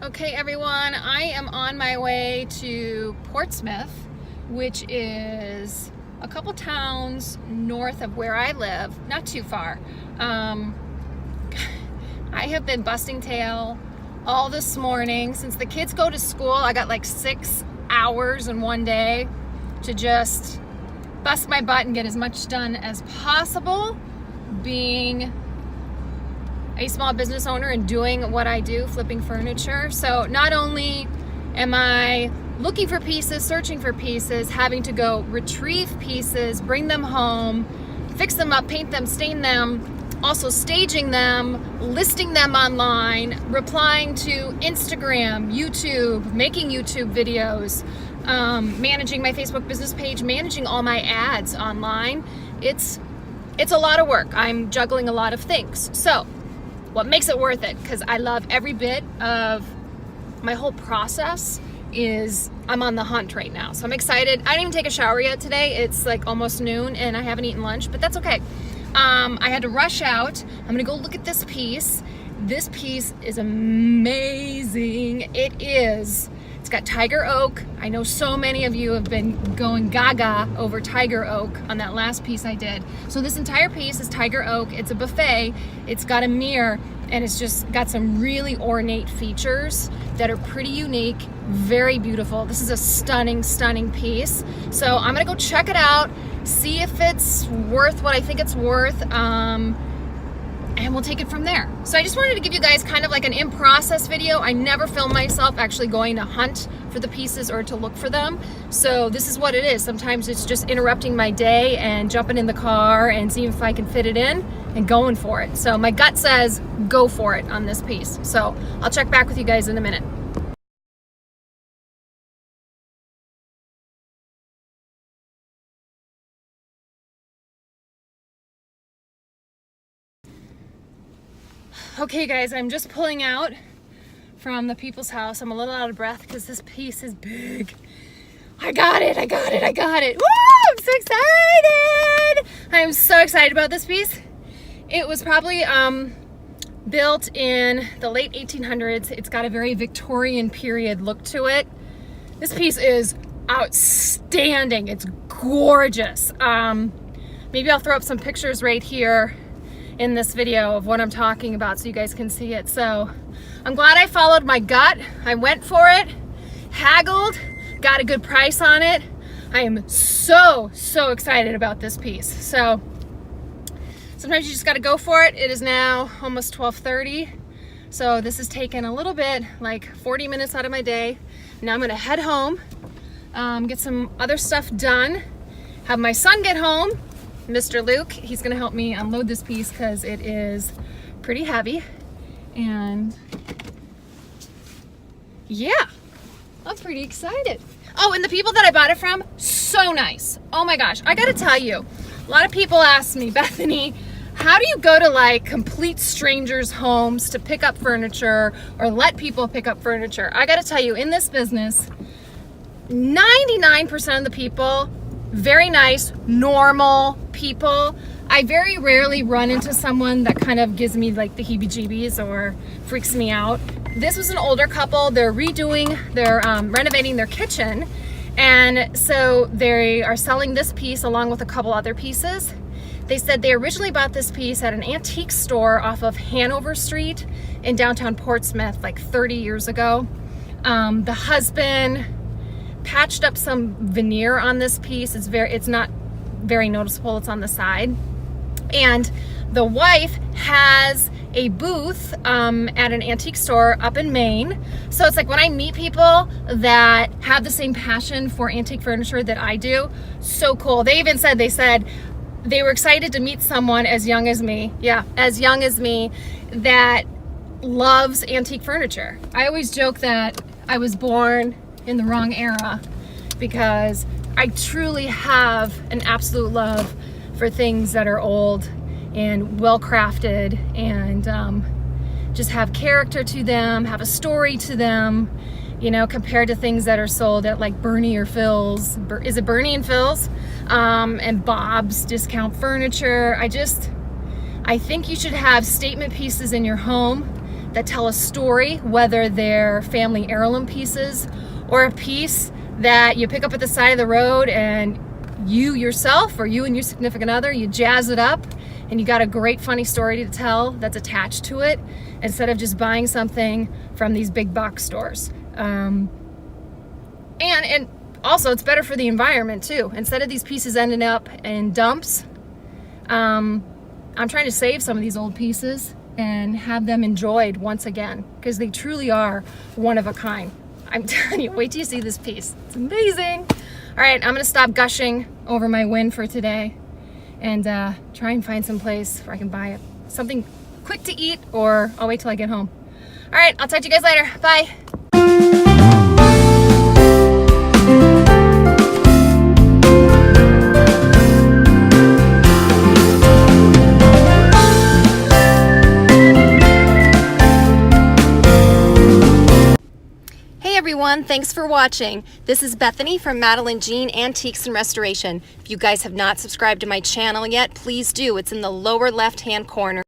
Okay everyone, I am on my way to Portsmouth, which is a couple towns north of where I live, not too far. I have been busting tail all this morning. Since the kids go to school, I got like 6 hours in one day to just bust my butt and get as much done as possible, being a small business owner and doing what I do, flipping furniture. So not only am I looking for pieces, searching for pieces, having to go retrieve pieces, bring them home, fix them up, paint them, stain them, also staging them, listing them online, replying to Instagram, YouTube, making YouTube videos, managing my Facebook business page, managing all my ads online. It's a lot of work. I'm juggling a lot of things. So what makes it worth it, because I love every bit of my whole process, is I'm on the hunt right now. So I'm excited. I didn't even take a shower yet today. It's like almost noon and I haven't eaten lunch, but that's okay. I had to rush out. I'm gonna go look at this piece. This piece is amazing. It's got tiger oak. I know so many of you have been going gaga over tiger oak on that last piece I did. So this entire piece is tiger oak. It's a buffet. It's got a mirror and it's just got some really ornate features that are pretty unique, very beautiful. This is a stunning, stunning piece. So I'm gonna go check it out, see if it's worth what I think it's worth, and we'll take it from there. So I just wanted to give you guys kind of like an in-process video. I never film myself actually going to hunt for the pieces or to look for them. So this is what it is. Sometimes it's just interrupting my day and jumping in the car and seeing if I can fit it in and going for it. So my gut says go for it on this piece. So I'll check back with you guys in a minute. Okay guys, I'm just pulling out from the people's house. I'm a little out of breath because this piece is big. I got it. Woo! I'm so excited. I'm so excited about this piece. It was probably built in the late 1800s. It's got a very Victorian period look to it. This piece is outstanding. It's gorgeous. Maybe I'll throw up some pictures right here in this video of what I'm talking about so you guys can see it. So I'm glad I followed my gut. I went for it, haggled, got a good price on it. I am so excited about this piece. So sometimes you just got to go for it. It is now almost 12:30. So this has taken a little bit, like 40 minutes out of my day. Now I'm gonna head home, get some other stuff done, have my son get home, Mr. Luke. He's gonna help me unload this piece because it is pretty heavy. And yeah, I'm pretty excited. Oh, and the people that I bought it from, so nice. Oh my gosh, I gotta tell you, a lot of people ask me, Bethany, how do you go to like complete strangers' homes to pick up furniture or let people pick up furniture? I gotta tell you, in this business, 99% of the people, very nice, normal people. I very rarely run into someone that kind of gives me like the heebie-jeebies or freaks me out. This was an older couple. They're renovating their kitchen. And so they are selling this piece along with a couple other pieces. They said they originally bought this piece at an antique store off of Hanover Street in downtown Portsmouth like 30 years ago. The husband patched up some veneer on this piece. It's not very noticeable. It's on the side. And the wife has a booth at an antique store up in Maine. So it's like when I meet people that have the same passion for antique furniture that I do, so cool. They said they were excited to meet someone as young as me. Yeah, as young as me, that loves antique furniture. I always joke that I was born in the wrong era because I truly have an absolute love for things that are old and well crafted and just have character to them, have a story to them, you know, compared to things that are sold at like Bernie or Phil's. Is it Bernie and Phil's? And Bob's Discount Furniture. I think you should have statement pieces in your home that tell a story, whether they're family heirloom pieces or a piece that you pick up at the side of the road and you yourself or you and your significant other, you jazz it up and you got a great funny story to tell that's attached to it, instead of just buying something from these big box stores. And also it's better for the environment too. Instead of these pieces ending up in dumps, I'm trying to save some of these old pieces and have them enjoyed once again, because they truly are one of a kind. I'm telling you, wait till you see this piece. It's amazing. All right, I'm gonna stop gushing over my win for today and try and find some place where I can buy something quick to eat, or I'll wait till I get home. All right, I'll talk to you guys later. Bye. Hey everyone, thanks for watching. This is Bethany from Madeline Jean Antiques and Restoration. If you guys have not subscribed to my channel yet, please do. It's in the lower left-hand corner.